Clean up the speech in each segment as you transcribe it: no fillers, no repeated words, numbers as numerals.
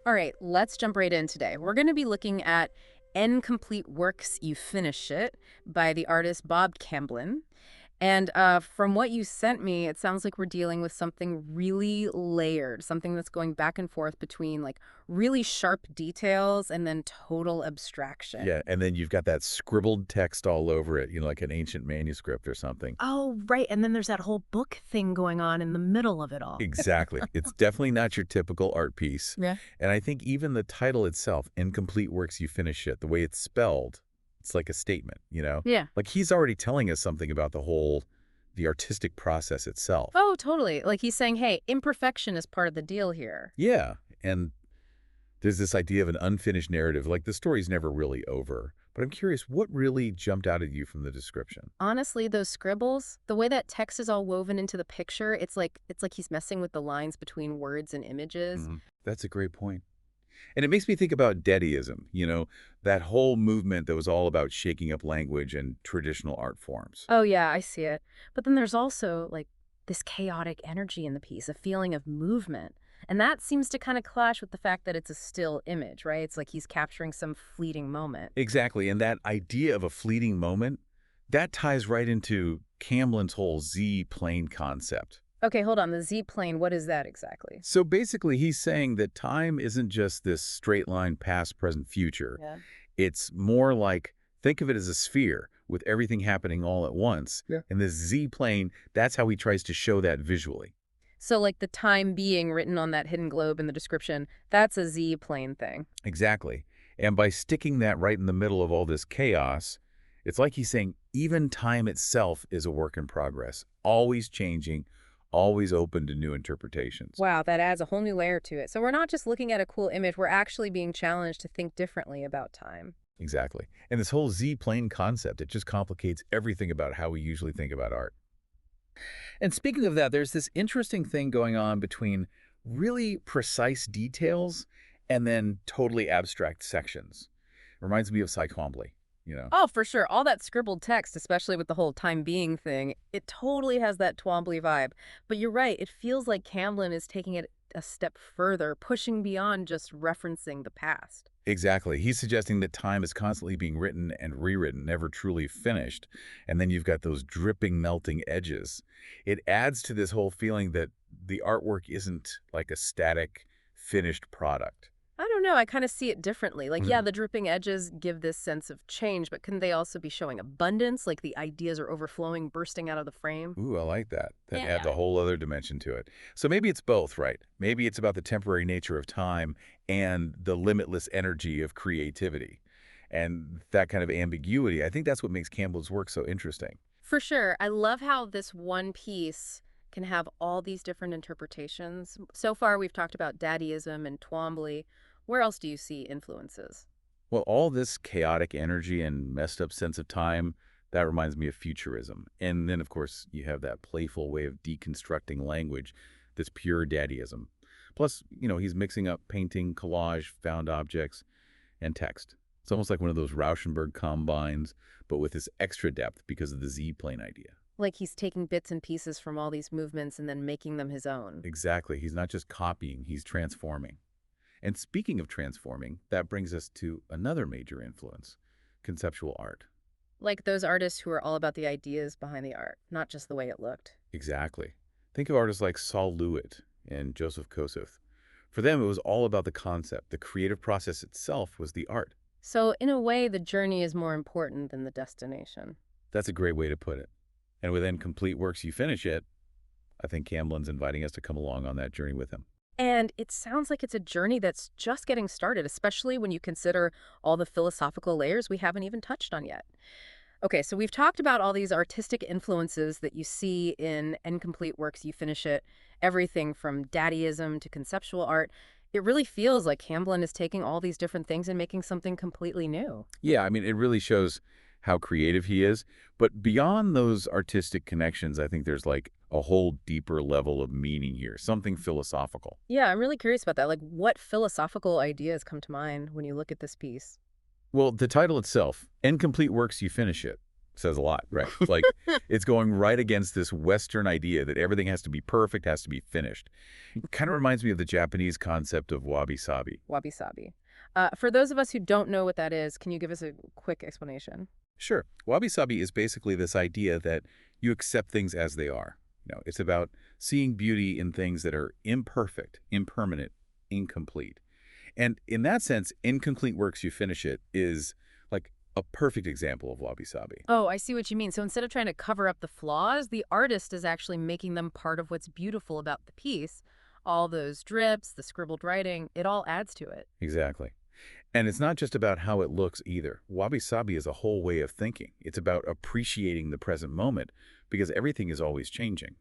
All right, let's jump right in today. We're going to be looking at Incomplete Works, You Finish It by the artist Bob Camblin. And from what you sent me, it sounds like we're dealing with something really layered, something that's going back and forth between like really sharp details and then total abstraction. Yeah, and then you've got that scribbled text all over it, like an ancient manuscript or something. Oh, right. And then there's that whole book thing going on in the middle of it all. Exactly. It's definitely not your typical art piece. Yeah. And I think even the title itself, Incomplete Works, You Finish It, the way it's spelled, it's like a statement. Yeah. Like he's already telling us something about the artistic process itself. Oh, totally. Like he's saying, hey, imperfection is part of the deal here. Yeah, and there's this idea of an unfinished narrative, like the story's never really over. But I'm curious, what really jumped out at you from the description? Honestly, those scribbles, the way that text is all woven into the picture, it's like he's messing with the lines between words and images. That's a great point. And it makes me think about Dadaism, that whole movement that was all about shaking up language and traditional art forms. Oh yeah, I see it. But then there's also like this chaotic energy in the piece, a feeling of movement. And that seems to kind of clash with the fact that it's a still image, right? It's like he's capturing some fleeting moment. Exactly, and that idea of a fleeting moment, that ties right into Camblin's whole Z-plane concept. Okay, hold on. The Z plane, what is that exactly? So basically, he's saying that time isn't just this straight line past, present, future. Yeah. It's more like, think of it as a sphere with everything happening all at once. Yeah. And this Z-plane, that's how he tries to show that visually. So like the time being written on that hidden globe in the description, that's a Z plane thing. Exactly. And by sticking that right in the middle of all this chaos, it's like he's saying even time itself is a work in progress, always changing, always open to new interpretations. Wow, that adds a whole new layer to it. So we're not just looking at a cool image, we're actually being challenged to think differently about time. Exactly. And this whole Z-plane concept, it just complicates everything about how we usually think about art. And speaking of that, there's this interesting thing going on between really precise details and then totally abstract sections. Reminds me of Cy Twombly. Oh, for sure. All that scribbled text, especially with the whole time being thing, it totally has that Twombly vibe. But you're right, it feels like Camblin is taking it a step further, pushing beyond just referencing the past. Exactly. He's suggesting that time is constantly being written and rewritten, never truly finished. And then you've got those dripping, melting edges. It adds to this whole feeling that the artwork isn't like a static, finished product. I don't know, I kind of see it differently. Like, yeah, Mhm. the dripping edges give this sense of change, but couldn't they also be showing abundance? Like the ideas are overflowing, bursting out of the frame? Ooh, I like that. That adds Yeah. a whole other dimension to it. So maybe it's both, right? Maybe it's about the temporary nature of time and the limitless energy of creativity. And that kind of ambiguity, I think that's what makes Campbell's work so interesting. For sure. I love how this one piece can have all these different interpretations. So far, we've talked about Dadaism and Twombly. Where else do you see influences? Well, all this chaotic energy and messed up sense of time, that reminds me of futurism. And then, of course, you have that playful way of deconstructing language that's pure daddyism. Plus, he's mixing up painting, collage, found objects, and text. It's almost like one of those Rauschenberg combines, but with this extra depth because of the Z-plane idea. Like he's taking bits and pieces from all these movements and then making them his own. Exactly. He's not just copying, he's transforming. And speaking of transforming, that brings us to another major influence, conceptual art. Like those artists who are all about the ideas behind the art, not just the way it looked. Exactly. Think of artists like Saul Lewitt and Joseph Kosuth. For them, it was all about the concept. The creative process itself was the art. So, in a way, the journey is more important than the destination. That's a great way to put it. And with Incomplete Works, You Finish It, I think Camblin's inviting us to come along on that journey with him. And it sounds like it's a journey that's just getting started, especially when you consider all the philosophical layers we haven't even touched on yet. Okay, so we've talked about all these artistic influences that you see in Incomplete Works, You Finish It, everything from Dadaism to conceptual art. It really feels like Camblin is taking all these different things and making something completely new. Yeah, I mean, it really shows how creative he is. But beyond those artistic connections, I think there's like a whole deeper level of meaning here, something philosophical. Yeah, I'm really curious about that. Like, what philosophical ideas come to mind when you look at this piece? Well, the title itself, Incomplete Works, You Finish It. Says a lot, right? Like, it's going right against this Western idea that everything has to be perfect, has to be finished. It kind of reminds me of the Japanese concept of wabi-sabi. Wabi-sabi. For those of us who don't know what that is, can you give us a quick explanation? Sure. Wabi-sabi is basically this idea that you accept things as they are. It's about seeing beauty in things that are imperfect, impermanent, incomplete. And in that sense, incomplete works, you finish it, is like a perfect example of wabi-sabi. Oh, I see what you mean. So instead of trying to cover up the flaws, the artist is actually making them part of what's beautiful about the piece. All those drips, the scribbled writing, it all adds to it. Exactly. And it's not just about how it looks either. Wabi-sabi is a whole way of thinking. It's about appreciating the present moment because everything is always changing.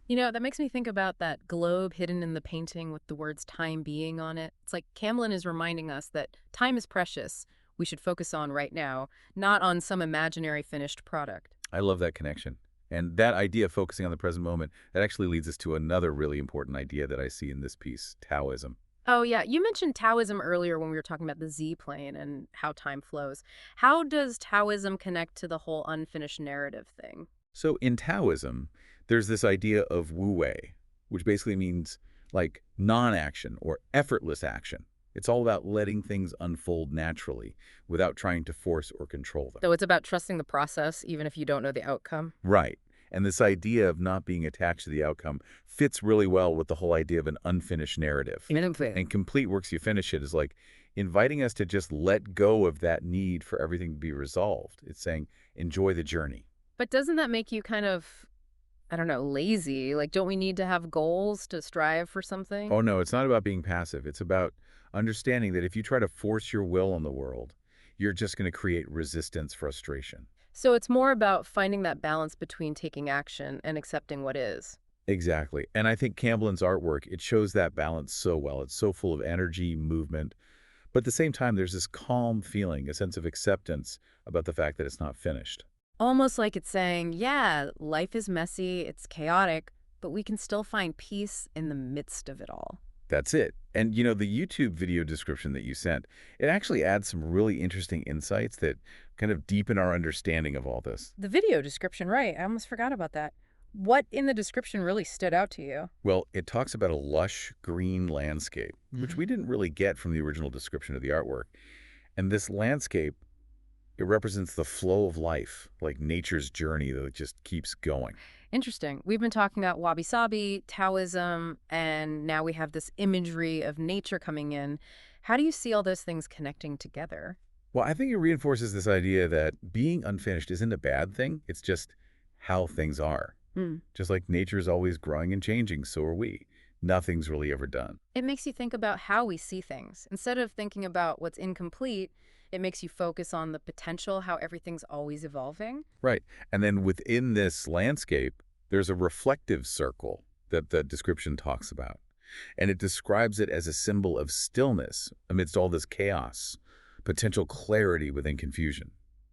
That makes me think about that globe hidden in the painting with the words time being on it. It's like Camblin is reminding us that time is precious. We should focus on right now, not on some imaginary finished product. I love that connection. And that idea of focusing on the present moment, that actually leads us to another really important idea that I see in this piece, Taoism. Oh, yeah. You mentioned Taoism earlier when we were talking about the Z plane and how time flows. How does Taoism connect to the whole unfinished narrative thing? So in Taoism, there's this idea of wu wei, which basically means like non-action or effortless action. It's all about letting things unfold naturally without trying to force or control them. So it's about trusting the process, even if you don't know the outcome? Right. And this idea of not being attached to the outcome fits really well with the whole idea of an unfinished narrative. And complete works you finish it is like inviting us to just let go of that need for everything to be resolved. It's saying, enjoy the journey. But doesn't that make you kind of, I don't know, lazy? Like, don't we need to have goals to strive for something? Oh, no, it's not about being passive. It's about understanding that if you try to force your will on the world, you're just going to create resistance, frustration. So it's more about finding that balance between taking action and accepting what is. Exactly. And I think Camblin's artwork, it shows that balance so well. It's so full of energy, movement. But at the same time, there's this calm feeling, a sense of acceptance about the fact that it's not finished. Almost like it's saying, yeah, life is messy, it's chaotic, but we can still find peace in the midst of it all. That's it. And the YouTube video description that you sent, it actually adds some really interesting insights that kind of deepen our understanding of all this. The video description, right. I almost forgot about that. What in the description really stood out to you? Well, it talks about a lush green landscape, which we didn't really get from the original description of the artwork. And this landscape, it represents the flow of life, like nature's journey that just keeps going. Interesting. We've been talking about wabi-sabi, Taoism, and now we have this imagery of nature coming in. How do you see all those things connecting together? Well, I think it reinforces this idea that being unfinished isn't a bad thing. It's just how things are. Hmm. Just like nature is always growing and changing, so are we. Nothing's really ever done. It makes you think about how we see things. Instead of thinking about what's incomplete, it makes you focus on the potential, how everything's always evolving. Right. And then within this landscape, there's a reflective circle that the description talks about. And it describes it as a symbol of stillness amidst all this chaos, potential clarity within confusion.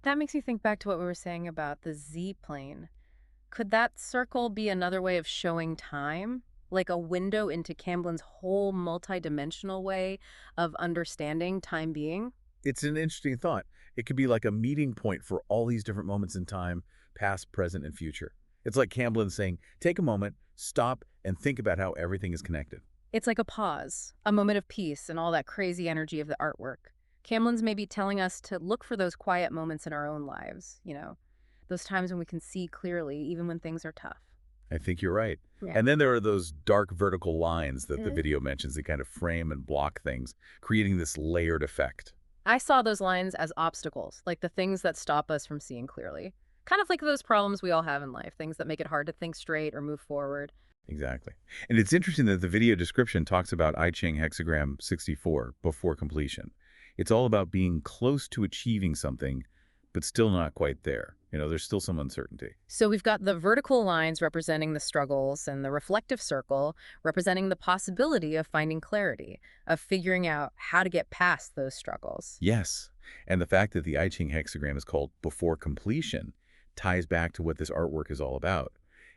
That makes me think back to what we were saying about the Z plane. Could that circle be another way of showing time? Like a window into Camblin's whole multidimensional way of understanding time being? It's an interesting thought. It could be like a meeting point for all these different moments in time, past, present, and future. It's like Camblin saying, take a moment, stop, and think about how everything is connected. It's like a pause, a moment of peace and all that crazy energy of the artwork. Camblin's maybe telling us to look for those quiet moments in our own lives, those times when we can see clearly, even when things are tough. I think you're right. Yeah. And then there are those dark vertical lines that the video mentions that kind of frame and block things, creating this layered effect. I saw those lines as obstacles, like the things that stop us from seeing clearly. Kind of like those problems we all have in life, things that make it hard to think straight or move forward. Exactly. And it's interesting that the video description talks about I Ching hexagram 64, before completion. It's all about being close to achieving something, but still not quite there. There's still some uncertainty. So we've got the vertical lines representing the struggles and the reflective circle representing the possibility of finding clarity, of figuring out how to get past those struggles. Yes. And the fact that the I Ching hexagram is called before completion ties back to what this artwork is all about.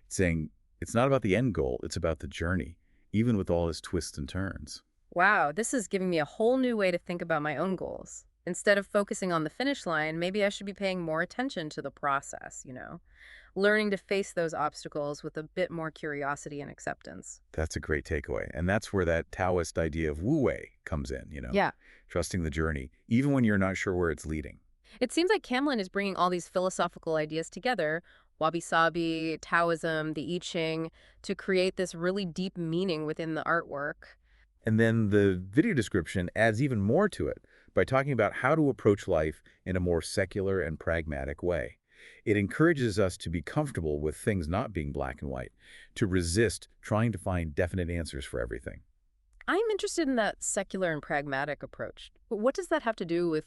It's saying it's not about the end goal, it's about the journey, even with all its twists and turns. Wow, this is giving me a whole new way to think about my own goals. Instead of focusing on the finish line, maybe I should be paying more attention to the process, learning to face those obstacles with a bit more curiosity and acceptance. That's a great takeaway. And that's where that Taoist idea of wu-wei comes in, Yeah. trusting the journey, even when you're not sure where it's leading. It seems like Camlin is bringing all these philosophical ideas together, wabi-sabi, Taoism, the I Ching, to create this really deep meaning within the artwork. And then the video description adds even more to it by talking about how to approach life in a more secular and pragmatic way. It encourages us to be comfortable with things not being black and white, to resist trying to find definite answers for everything. I'm interested in that secular and pragmatic approach. But what does that have to do with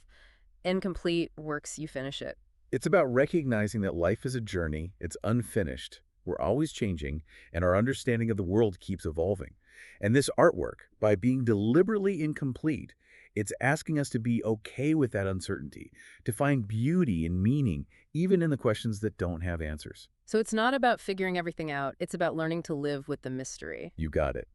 incomplete works you finish it? It's about recognizing that life is a journey, it's unfinished, we're always changing, and our understanding of the world keeps evolving. And this artwork, by being deliberately incomplete, it's asking us to be okay with that uncertainty, to find beauty and meaning, even in the questions that don't have answers. So it's not about figuring everything out, it's about learning to live with the mystery. You got it.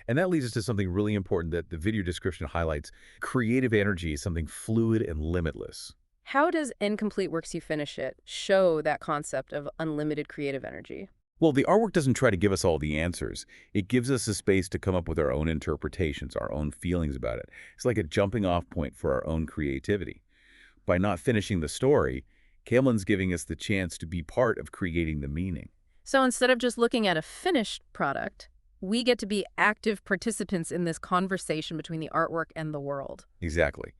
And that leads us to something really important that the video description highlights. Creative energy is something fluid and limitless. How does incomplete works you finish it show that concept of unlimited creative energy? Well, the artwork doesn't try to give us all the answers. It gives us a space to come up with our own interpretations, our own feelings about it. It's like a jumping off point for our own creativity. By not finishing the story, Camlin's giving us the chance to be part of creating the meaning. So instead of just looking at a finished product, we get to be active participants in this conversation between the artwork and the world. Exactly.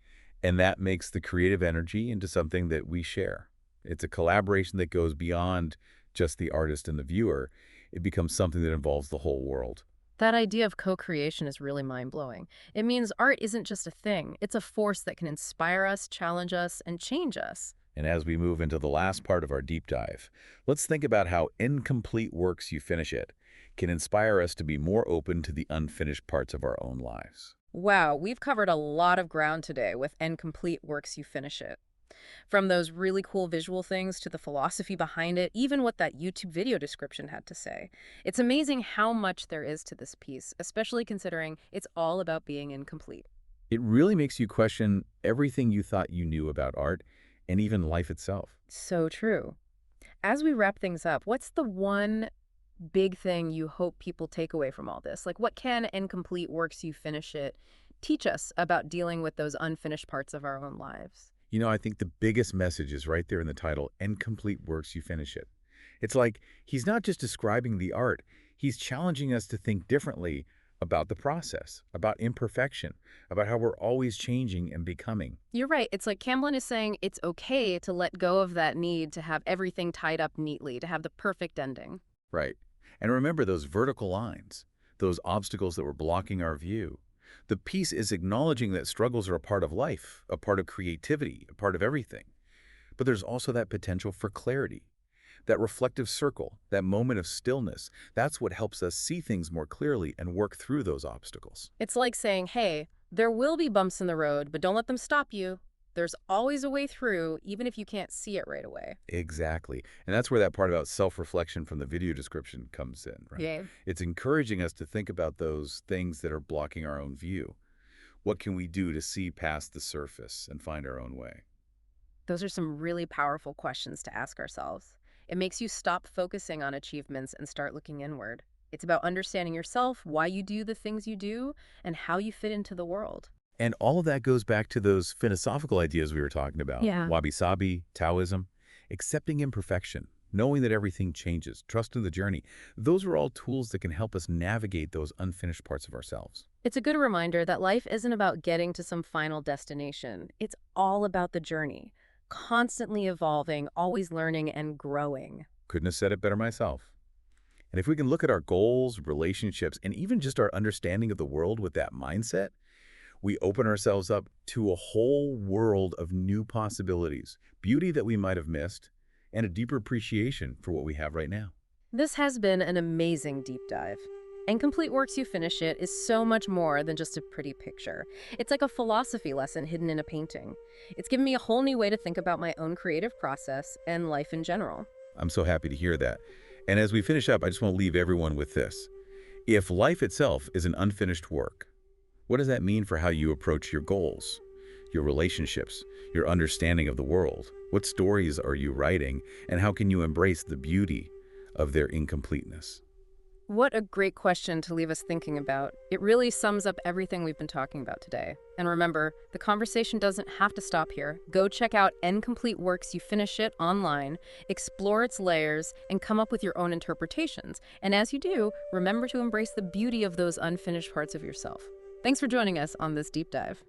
And that makes the creative energy into something that we share. It's a collaboration that goes beyond just the artist and the viewer. It becomes something that involves the whole world. That idea of co-creation is really mind-blowing. It means art isn't just a thing. It's a force that can inspire us, challenge us, and change us. And as we move into the last part of our deep dive, let's think about how incomplete works you finish it can inspire us to be more open to the unfinished parts of our own lives. Wow, we've covered a lot of ground today with incomplete works you finish it. From those really cool visual things to the philosophy behind it, even what that YouTube video description had to say. It's amazing how much there is to this piece, especially considering it's all about being incomplete. It really makes you question everything you thought you knew about art and even life itself. So true. As we wrap things up, what's the one big thing you hope people take away from all this? Like, what can incomplete works you finish it teach us about dealing with those unfinished parts of our own lives? I think the biggest message is right there in the title, Incomplete Works You Finish It. It's like he's not just describing the art, he's challenging us to think differently about the process, about imperfection, about how we're always changing and becoming. You're right. It's like Camblin is saying it's okay to let go of that need to have everything tied up neatly, to have the perfect ending. Right. And remember those vertical lines, those obstacles that were blocking our view. The piece is acknowledging that struggles are a part of life, a part of creativity, a part of everything. But there's also that potential for clarity, that reflective circle, that moment of stillness. That's what helps us see things more clearly and work through those obstacles. It's like saying, hey, there will be bumps in the road, but don't let them stop you. There's always a way through, even if you can't see it right away. Exactly. And that's where that part about self-reflection from the video description comes in, right? Yeah. It's encouraging us to think about those things that are blocking our own view. What can we do to see past the surface and find our own way? Those are some really powerful questions to ask ourselves. It makes you stop focusing on achievements and start looking inward. It's about understanding yourself, why you do the things you do, and how you fit into the world. And all of that goes back to those philosophical ideas we were talking about. Yeah. Wabi-sabi, Taoism, accepting imperfection, knowing that everything changes, trusting the journey. Those are all tools that can help us navigate those unfinished parts of ourselves. It's a good reminder that life isn't about getting to some final destination. It's all about the journey, constantly evolving, always learning and growing. Couldn't have said it better myself. And if we can look at our goals, relationships, and even just our understanding of the world with that mindset, we open ourselves up to a whole world of new possibilities, beauty that we might have missed, and a deeper appreciation for what we have right now. This has been an amazing deep dive. Incomplete Works You Finish It is so much more than just a pretty picture. It's like a philosophy lesson hidden in a painting. It's given me a whole new way to think about my own creative process and life in general. I'm so happy to hear that. And as we finish up, I just want to leave everyone with this. If life itself is an unfinished work, what does that mean for how you approach your goals, your relationships, your understanding of the world. What stories are you writing, and how can you embrace the beauty of their incompleteness? What a great question to leave us thinking about. It really sums up everything we've been talking about today. And remember, the conversation doesn't have to stop here. Go check out Incomplete Works, You Finish It online, explore its layers, and come up with your own interpretations. And as you do, remember to embrace the beauty of those unfinished parts of yourself. Thanks for joining us on this deep dive.